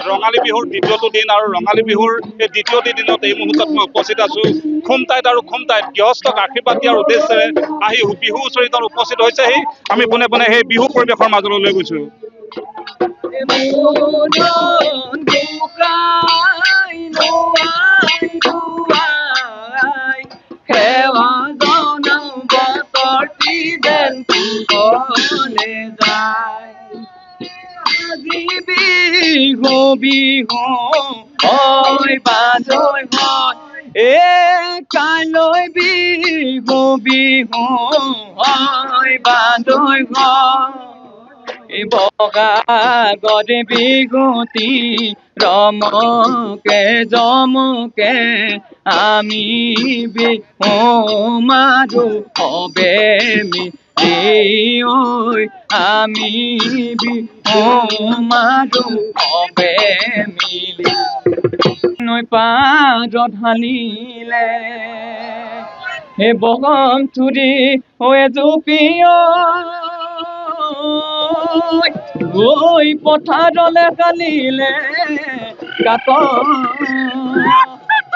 ৰঙালী বিহুৰ দ্বিতীয়টো দিন আৰু ৰঙালী বিহুৰ এই দ্বিতীয়টি দিনত এই মুহূৰ্তত মই উপস্থিত আছোঁ খুমটাইত আৰু খুমটাইত গৃহস্থক আশীৰ্বাদ দিয়াৰ উদ্দেশ্যেৰে আহি বিহু হুঁচৰিত উপস্থিত হৈছেহি আমি পোনে পোনে সেই বিহু পৰিৱেশৰ মাজলৈ লৈ গৈছোঁ। বিহু বিহু হয় বাজয় হয় কাইলৈ বিহু বিহু হয় বাজয় হয় বগাগত বিহুতি ৰমকে জমকে আমি বিহু মাৰো হবে আমি বিহু মাৰো হবে মিলি নৈ পাৰত ধানিলে হে বগম চুৰি হৈ জুপিয় ঐ পথাৰলে কালিলে কাক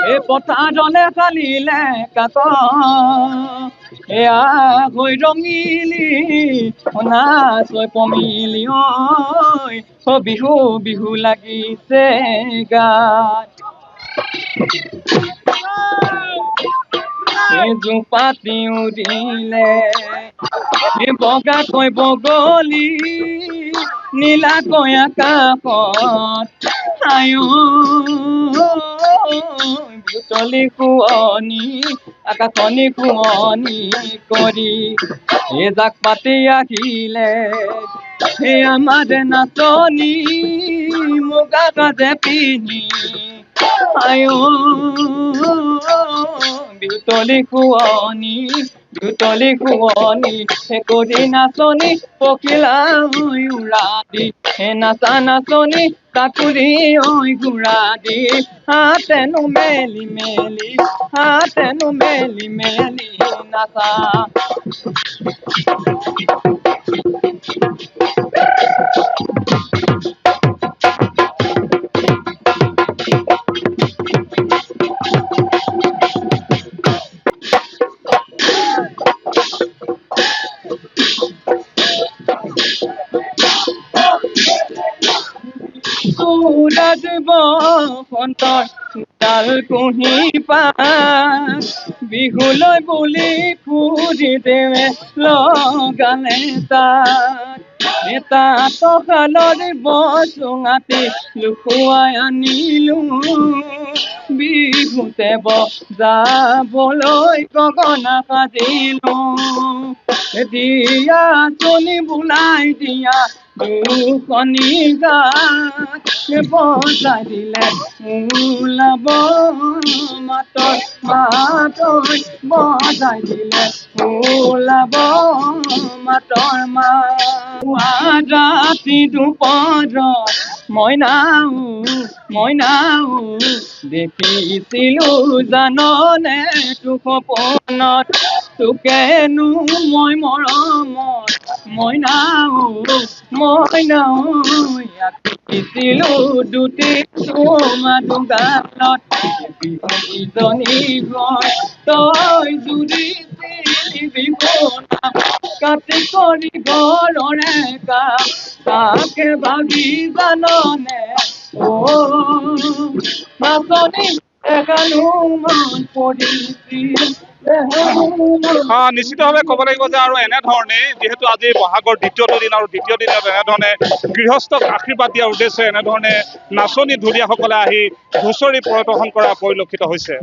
এই পথাৰলে কালিলে কাক এয়া হৈ ৰঙিলি নাচ পমিলি ঐ বিহু বিহু লাগিছে গাত জোপাতি উৰিলে বগাকৈ বগলী নীলাকৈ আকাশত বুটলি শুৱনি আকাশনি শুৱনি কৰি জাক পাতি আহিলে সেই আমাৰ নাচনি মুগা গাজে পিন্ধি বুটলি শুৱনি কৰি নাচনি পখিলা উৰা দি নাচা নাচনি কাকুৰি ঘূৰা দি হাতেনো মেলি মেলি নাচা বসন্তৰ ডাল কুঁহি পাত বিহুলৈ বুলি ফুৰি দেৱে লগালে তাত শালৰ বচুঙাতি লুকুৱাই আনিলো বিহুতে বজাবলৈ গগনা সাজিলো দিয়া চলি বোলাই দিয়া দুখনি গাত বজাই দিলে ওলাব মাতৰ বজাই দিলে ওলাব মাতৰ ৰাতি দুপৰত মইনাও দেখিছিলো জাননে তোক সপোনত তোকেনো মই মৰমত মইনাও আঁকিছিলো দুটি চুমাটো গালত বিহুজনী ঘৰ তই জুৰিছিলি বিহু কাটি কৰি ঘৰৰে তাকে ভাবি জাননে নাচনি একানো মন পৰিছিল নিশ্চিতভাৱে ক'ব লাগিব যে আৰু এনেধৰণে যিহেতু আজি বহাগৰ দ্বিতীয়টো দিন আৰু দ্বিতীয় দিনত এনেধৰণে গৃহস্থক আশীৰ্বাদ দিয়াৰ উদ্দেশ্যে এনেধৰণে নাচনী ঢুলীয়াসকলে আহি হুঁচৰি প্ৰদৰ্শন কৰা পৰিলক্ষিত হৈছে।